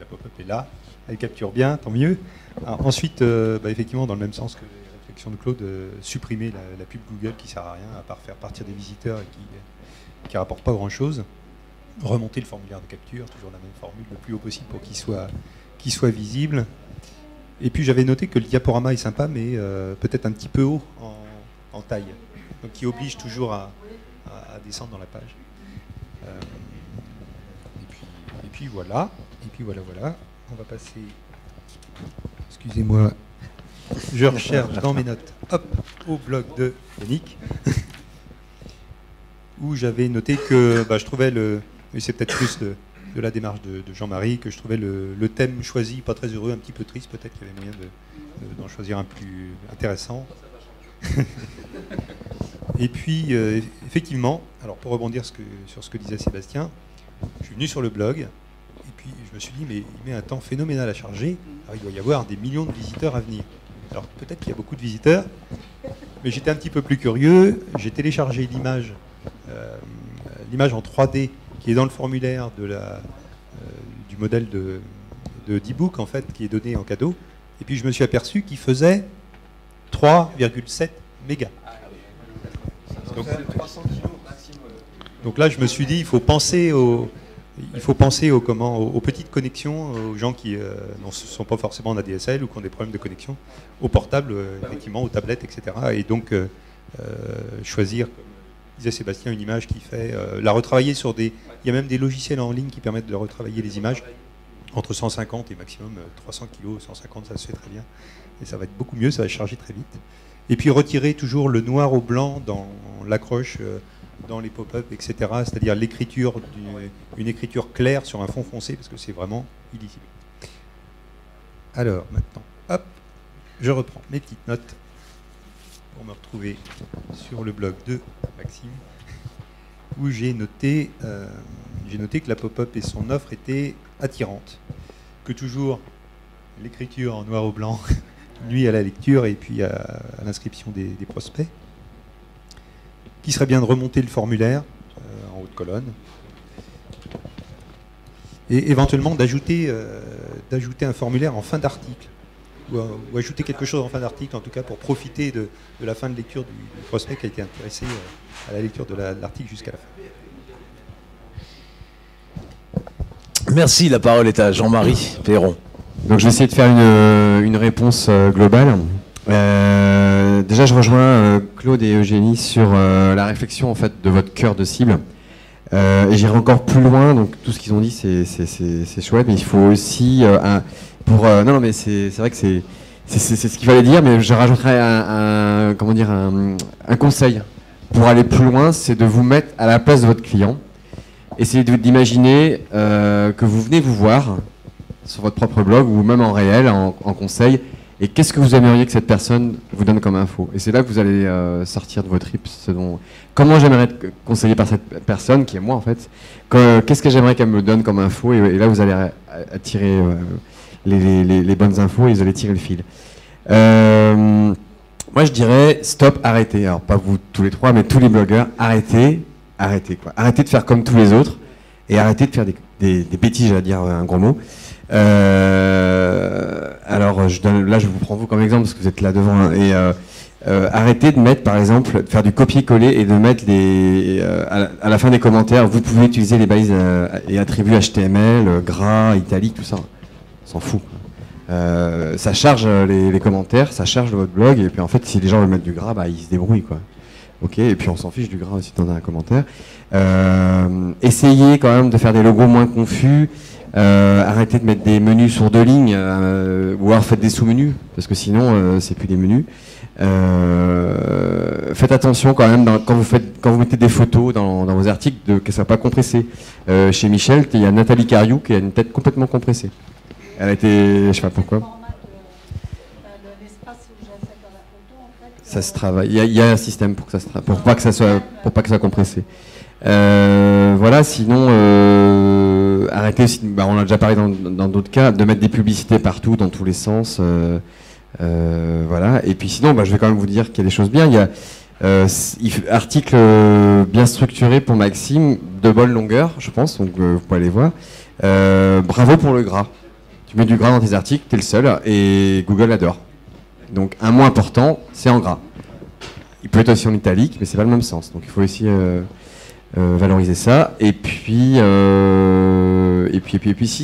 la pop-up est là, elle capture bien, tant mieux. Alors, ensuite, effectivement, dans le même sens que les réflexions de Claude, supprimer la pub Google qui sert à rien, à part faire partir des visiteurs et qui rapporte pas grand-chose. Remonter le formulaire de capture, toujours la même formule, le plus haut possible pour qu'il soit visible. Et puis j'avais noté que le diaporama est sympa, mais peut-être un petit peu haut en taille, donc qui oblige toujours à descendre dans la page. Et puis voilà. On va passer. Excusez-moi. Je recherche dans mes notes. Hop, au blog de Yannick. Où j'avais noté que je trouvais mais c'est peut-être plus de la démarche de Jean-Marie, que je trouvais le thème choisi pas très heureux, un petit peu triste, peut-être qu'il y avait moyen d'en choisir un plus intéressant. Et puis, effectivement, alors pour rebondir sur ce que disait Sébastien, je suis venu sur le blog, et puis je me suis dit, mais il met un temps phénoménal à charger, alors il doit y avoir des millions de visiteurs à venir. Alors peut-être qu'il y a beaucoup de visiteurs, Mais j'étais un petit peu plus curieux. J'ai téléchargé l'image en 3D qui est dans le formulaire du modèle d'e-book en fait, qui est donné en cadeau. Et puis je me suis aperçu qu'il faisait 3,7 mégas. Donc là, je me suis dit, il faut penser aux petites connexions, aux gens qui ne sont pas forcément en ADSL ou qui ont des problèmes de connexion, aux portables, effectivement, aux tablettes, etc. Et donc, choisir, comme disait Sébastien, une image qui fait... la retravailler sur des... Il y a même des logiciels en ligne qui permettent de retravailler les images entre 150 et maximum 300 kg, 150, ça se fait très bien. Et ça va être beaucoup mieux, ça va charger très vite. Et puis retirer toujours le noir au blanc dans l'accroche... dans les pop-up, etc. C'est-à-dire l'écriture, une écriture claire sur un fond foncé, parce que c'est vraiment illisible. Alors, maintenant, hop, je reprends mes petites notes pour me retrouver sur le blog de Maxime, où j'ai noté que la pop-up et son offre étaient attirantes, que toujours l'écriture en noir au blanc nuit à la lecture et puis à l'inscription des prospects. Qu'il serait bien de remonter le formulaire en haut de colonne et éventuellement d'ajouter un formulaire en fin d'article ou ajouter quelque chose en fin d'article en tout cas pour profiter de la fin de lecture du prospect qui a été intéressé à la lecture de l'article jusqu'à la fin. Merci, la parole est à Jean-Marie Perron. Donc je vais essayer de faire une réponse globale. Déjà, je rejoins Claude et Eugénie sur la réflexion en fait de votre cœur de cible. Et j'irai encore plus loin. Donc tout ce qu'ils ont dit, c'est chouette, mais il faut aussi non, mais c'est vrai que c'est ce qu'il fallait dire, mais je rajouterais un conseil pour aller plus loin, c'est de vous mettre à la place de votre client. Essayez d'imaginer que vous venez vous voir sur votre propre blog ou même en réel, en conseil. Et qu'est-ce que vous aimeriez que cette personne vous donne comme info? Et c'est là que vous allez sortir de vos tripes. Comment j'aimerais être conseillé par cette personne, qui est moi en fait. Qu'est-ce que j'aimerais qu'elle me donne comme info? Et là, vous allez attirer les bonnes infos et vous allez tirer le fil. Moi, je dirais stop, arrêtez. Alors, pas vous tous les trois, mais tous les blogueurs, arrêtez quoi. Arrêtez de faire comme tous les autres et arrêtez de faire des bêtises, j'allais dire un gros mot. Alors, là, je vous prends vous comme exemple parce que vous êtes là devant. Hein, et arrêtez de mettre, par exemple, de faire du copier-coller et de mettre à la fin des commentaires, vous pouvez utiliser les balises et attributs HTML, gras, italique, tout ça. On s'en fout. Ça charge les commentaires, ça charge votre blog, et puis en fait, si les gens veulent mettre du gras, bah, ils se débrouillent, quoi. Ok, et puis on s'en fiche du gras si tu en as un commentaire. Essayez quand même de faire des logos moins confus. Arrêtez de mettre des menus sur 2 lignes, ou alors faites des sous-menus, parce que sinon c'est plus des menus. Faites attention quand même quand vous mettez des photos dans vos articles que ça ne soit pas compressé. Chez Michel, il y a Nathalie Cariou qui a une tête complètement compressée. Elle a été, je sais pas pourquoi. Ça se travaille. Il y a un système pour pas que ça soit compressé. Voilà, sinon arrêtez aussi, on a déjà parlé dans d'autres cas, de mettre des publicités partout, dans tous les sens. Voilà. Et puis sinon, je vais quand même vous dire qu'il y a des choses bien. Il y a article bien structuré pour Maxime, de bonne longueur, je pense, donc vous pouvez aller voir. Bravo pour le gras. Tu mets du gras dans tes articles, t'es le seul, et Google adore. Donc un mot important, c'est en gras. Il peut être aussi en italique, mais c'est pas le même sens. Donc il faut aussi valoriser ça. Et puis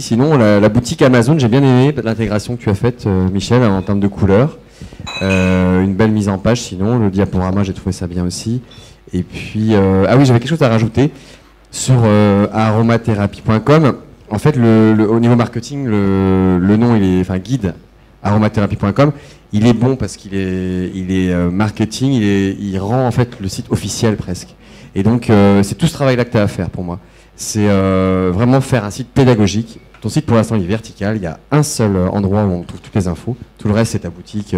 sinon la boutique Amazon, j'ai bien aimé l'intégration que tu as faite, Michel, en termes de couleurs. Une belle mise en page. Sinon le diaporama, j'ai trouvé ça bien aussi. Et puis oui, j'avais quelque chose à rajouter sur aromathérapie.com. En fait, au niveau marketing, le nom, guide aromathérapie.com, il est bon parce qu'il est marketing, il rend en fait le site officiel presque. Et donc, c'est tout ce travail-là que tu as à faire pour moi. c'est vraiment faire un site pédagogique. Ton site pour l'instant il est vertical, il y a un seul endroit où on trouve toutes les infos, tout le reste c'est ta boutique,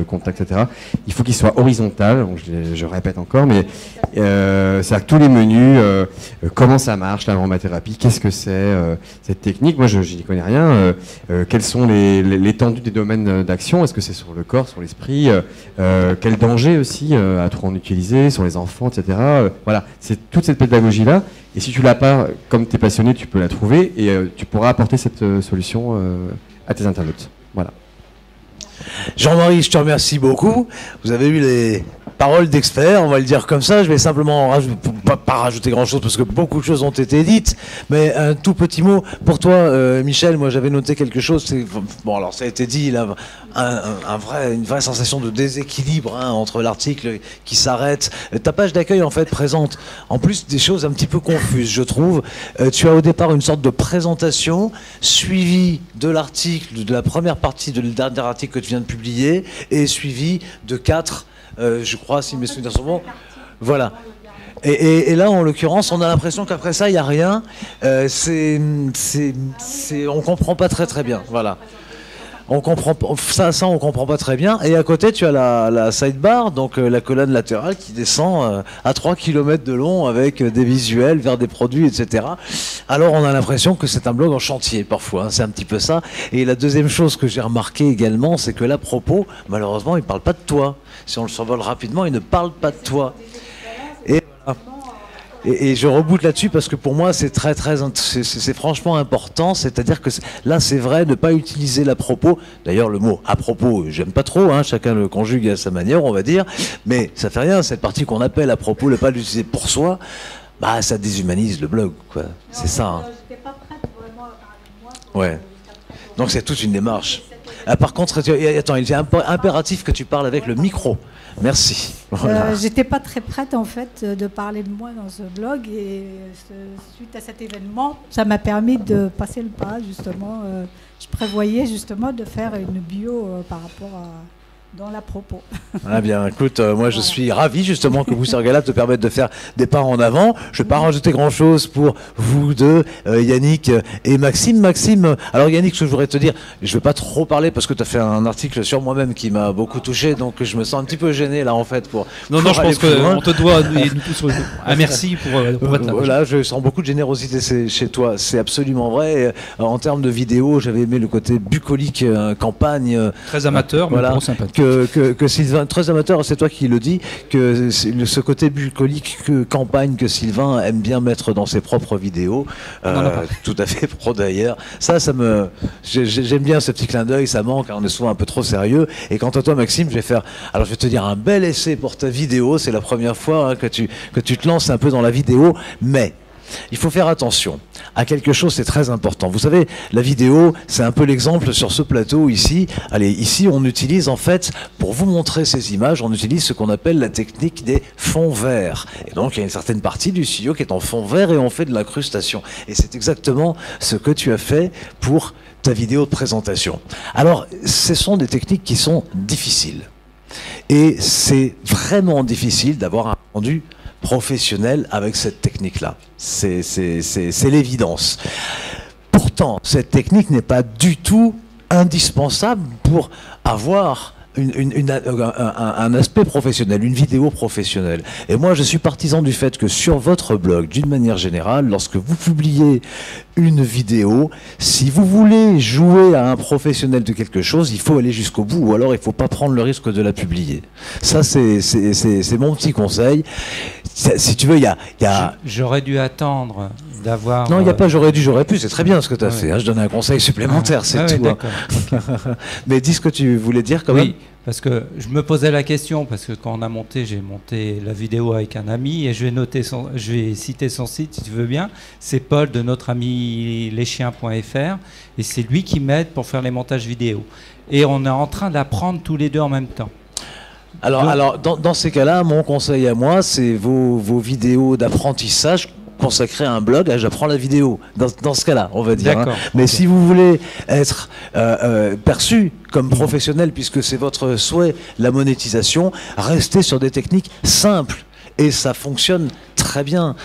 contact, etc. Il faut qu'il soit horizontal, donc je répète encore, mais c'est-à-dire que tous les menus, comment ça marche l'aromathérapie, qu'est-ce que c'est cette technique, moi je n'y connais rien, quels sont l'étendue des domaines d'action, est-ce que c'est sur le corps, sur l'esprit, quel danger aussi à trop en utiliser, sur les enfants, etc. Voilà, c'est toute cette pédagogie-là. Et si tu l'as pas, comme tu es passionné, tu peux la trouver et tu pourras apporter cette solution à tes internautes. Voilà. Jean-Marie, je te remercie beaucoup. Vous avez eu les paroles d'experts, on va le dire comme ça. Je vais simplement pas rajouter grand-chose parce que beaucoup de choses ont été dites. Mais un tout petit mot pour toi, Michel. Moi, j'avais noté quelque chose. Bon, alors ça a été dit, là, une vraie sensation de déséquilibre entre l'article qui s'arrête. Ta page d'accueil, en fait, présente en plus des choses un petit peu confuses, je trouve. Tu as au départ une sorte de présentation suivie de l'article, de la première partie de le dernier article que tu viens de publier, et suivie de 4, je crois, si mes souvenirs sont bons. Voilà. Et là, en l'occurrence, on a l'impression qu'après ça, il n'y a rien. On comprend pas très bien. Voilà. On comprend ça, on comprend pas très bien. Et à côté, tu as la sidebar, donc la colonne latérale qui descend à 3 km de long avec des visuels vers des produits, etc. Alors, on a l'impression que c'est un blog en chantier parfois. C'est un petit peu ça. Et la deuxième chose que j'ai remarqué également, c'est que l'à propos, malheureusement, il ne parle pas de toi. Si on le survole rapidement, il ne parle pas de toi. Et voilà. Et je reboot là-dessus parce que pour moi c'est c'est franchement important, c'est-à-dire que là c'est vrai, ne pas utiliser l'à propos. D'ailleurs le mot à propos, j'aime pas trop, chacun le conjugue à sa manière, on va dire, mais ça fait rien, cette partie qu'on appelle à propos, ne pas l'utiliser pour soi, bah ça déshumanise le blog, quoi. C'est ça. J'étais pas prête vraiment à parler de moi. Ouais. Donc c'est toute une démarche. Par contre, attends, il est impératif que tu parles avec le micro. Merci. Voilà. J'étais pas très prête en fait de parler de moi dans ce blog et suite à cet événement, ça m'a permis de passer le pas justement. Je prévoyais justement de faire une bio par rapport à dans l'à propos. Ah bien, écoute, moi je suis ravi justement que Booster Gala te permette de faire des pas en avant. Je ne vais pas rajouter grand chose pour vous deux, Yannick et Maxime. Maxime, alors Yannick, ce que je voudrais te dire, je ne vais pas trop parler parce que tu as fait un article sur moi-même qui m'a beaucoup touché, donc je me sens un petit peu gêné là en fait pour. Non, je pense qu'on te doit nous tous un merci pour être là. Voilà, je sens beaucoup de générosité chez toi, c'est absolument vrai. En termes de vidéo, j'avais aimé le côté bucolique, campagne. Très amateur, mais voilà, trop sympathique. Que Sylvain, très amateur, c'est toi qui le dis, que ce côté bucolique campagne que Sylvain aime bien mettre dans ses propres vidéos, tout à fait pro d'ailleurs. J'aime bien ce petit clin d'œil, ça manque, on est souvent un peu trop sérieux. Et quant à toi, Maxime, je vais te dire un bel essai pour ta vidéo. C'est la première fois que tu te lances un peu dans la vidéo, mais il faut faire attention à quelque chose, c'est très important. Vous savez, la vidéo, c'est un peu l'exemple sur ce plateau ici. Allez, ici, on utilise en fait, pour vous montrer ces images, on utilise ce qu'on appelle la technique des fonds verts. Et donc, il y a une certaine partie du studio qui est en fond vert et on fait de l'incrustation. Et c'est exactement ce que tu as fait pour ta vidéo de présentation. Alors, ce sont des techniques qui sont difficiles. Et c'est vraiment difficile d'avoir un rendu professionnel avec cette technique-là. C'est l'évidence. Pourtant, cette technique n'est pas du tout indispensable pour avoir un aspect professionnel, une vidéo professionnelle. Et moi, je suis partisan du fait que sur votre blog, d'une manière générale, lorsque vous publiez une vidéo, si vous voulez jouer à un professionnel de quelque chose, il faut aller jusqu'au bout, ou alors il ne faut pas prendre le risque de la publier. Ça, c'est mon petit conseil. Si tu veux, il y a... J'aurais dû attendre d'avoir... Non, il n'y a pas j'aurais dû, j'aurais pu, c'est très bien ce que tu as fait. Je donne un conseil supplémentaire, c'est tout. Mais dis ce que tu voulais dire quand même. Parce que je me posais la question, parce que quand on a monté, j'ai monté la vidéo avec un ami, et je vais citer son site si tu veux bien, c'est Paul de notre ami leschiens.fr, et c'est lui qui m'aide pour faire les montages vidéo. Et on est en train d'apprendre tous les deux en même temps. Alors dans ces cas-là, mon conseil à moi, c'est vos vidéos d'apprentissage consacrées à un blog, j'apprends la vidéo, dans ce cas-là, on va dire. Mais si vous voulez être perçu comme professionnel, puisque c'est votre souhait, la monétisation, restez sur des techniques simples et ça fonctionne très bien.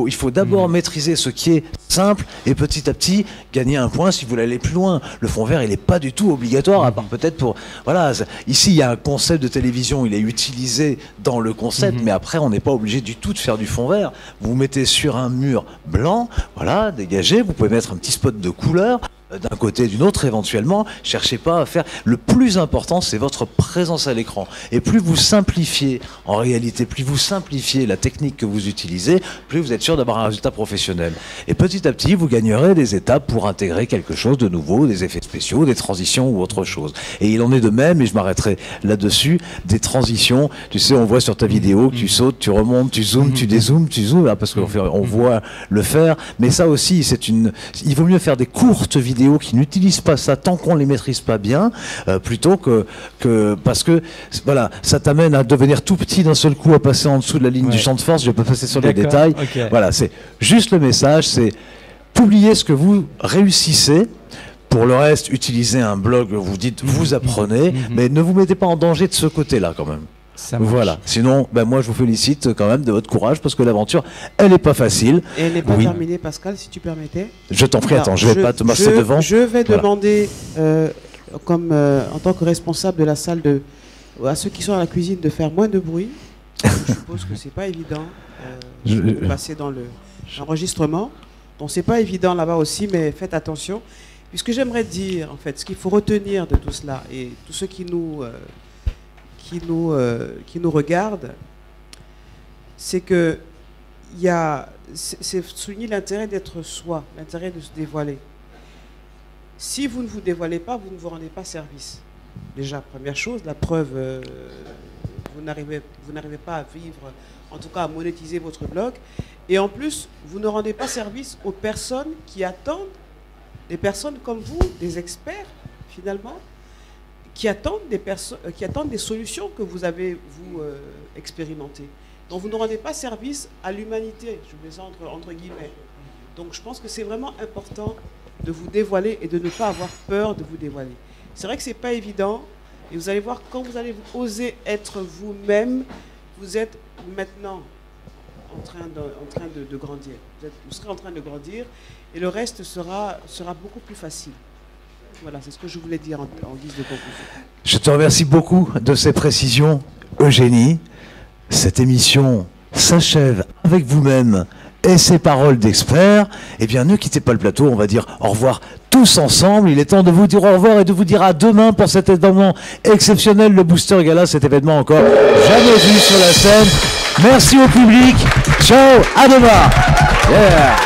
Il faut d'abord maîtriser ce qui est simple et petit à petit gagner un point si vous voulez aller plus loin. Le fond vert, il n'est pas du tout obligatoire, à part peut-être pour... Voilà, ici, il y a un concept de télévision, il est utilisé dans le concept, mais après, on n'est pas obligé du tout de faire du fond vert. Vous mettez sur un mur blanc, voilà, dégagé, vous pouvez mettre un petit spot de couleur, d'un côté et d'une autre éventuellement, cherchez pas à faire... Le plus important, c'est votre présence à l'écran. Et plus vous simplifiez, en réalité, plus vous simplifiez la technique que vous utilisez, plus vous êtes sûr d'avoir un résultat professionnel. Et petit à petit, vous gagnerez des étapes pour intégrer quelque chose de nouveau, des effets spéciaux, des transitions ou autre chose. Et il en est de même, et je m'arrêterai là-dessus, des transitions. Tu sais, on voit sur ta vidéo que tu sautes, tu remontes, tu zoomes, tu dézoomes, parce qu'on voit le faire. Mais ça aussi, il vaut mieux faire des courtes vidéos qui n'utilisent pas ça tant qu'on ne les maîtrise pas bien, plutôt parce que voilà, ça t'amène à devenir tout petit d'un seul coup, à passer en dessous de la ligne du champ de force. Je vais pas passer sur les détails. Okay. Voilà, c'est juste le message, c'est publier ce que vous réussissez. Pour le reste, utilisez un blog, vous apprenez, mais ne vous mettez pas en danger de ce côté-là quand même. Voilà. Sinon, moi je vous félicite quand même de votre courage parce que l'aventure, elle n'est pas facile. Et elle n'est pas terminée, Pascal, si tu permettais. Je t'en prie, attends, je vais pas te masser devant. Je vais demander, en tant que responsable de la salle, à ceux qui sont à la cuisine de faire moins de bruit. Je suppose que c'est pas évident de passer dans l'enregistrement. Donc c'est pas évident là-bas aussi, mais faites attention. Puisque j'aimerais dire, en fait, ce qu'il faut retenir de tout cela et tous ceux qui nous regardent, c'est que c'est souligner l'intérêt d'être soi, l'intérêt de se dévoiler. Si vous ne vous dévoilez pas, vous ne vous rendez pas service. Déjà, première chose, la preuve, vous n'arrivez pas à vivre, en tout cas à monétiser votre blog. Et en plus, vous ne rendez pas service aux personnes qui attendent, des personnes comme vous, des experts, finalement, qui attendent des solutions que vous avez, vous, expérimentées. Donc vous ne rendez pas service à l'humanité, je mets ça entre guillemets. Donc je pense que c'est vraiment important de vous dévoiler et de ne pas avoir peur de vous dévoiler. C'est vrai que ce n'est pas évident, et vous allez voir, quand vous allez oser être vous-même, vous êtes maintenant en train de grandir. Vous serez en train de grandir, et le reste sera beaucoup plus facile. Voilà, c'est ce que je voulais dire en guise de conclusion. Je te remercie beaucoup de ces précisions, Eugénie. Cette émission s'achève avec vous-même et ces paroles d'experts. Eh bien, ne quittez pas le plateau, on va dire au revoir tous ensemble. Il est temps de vous dire au revoir et de vous dire à demain pour cet événement exceptionnel, le Booster Gala, cet événement encore jamais vu sur la scène. Merci au public. Ciao, à demain. Yeah.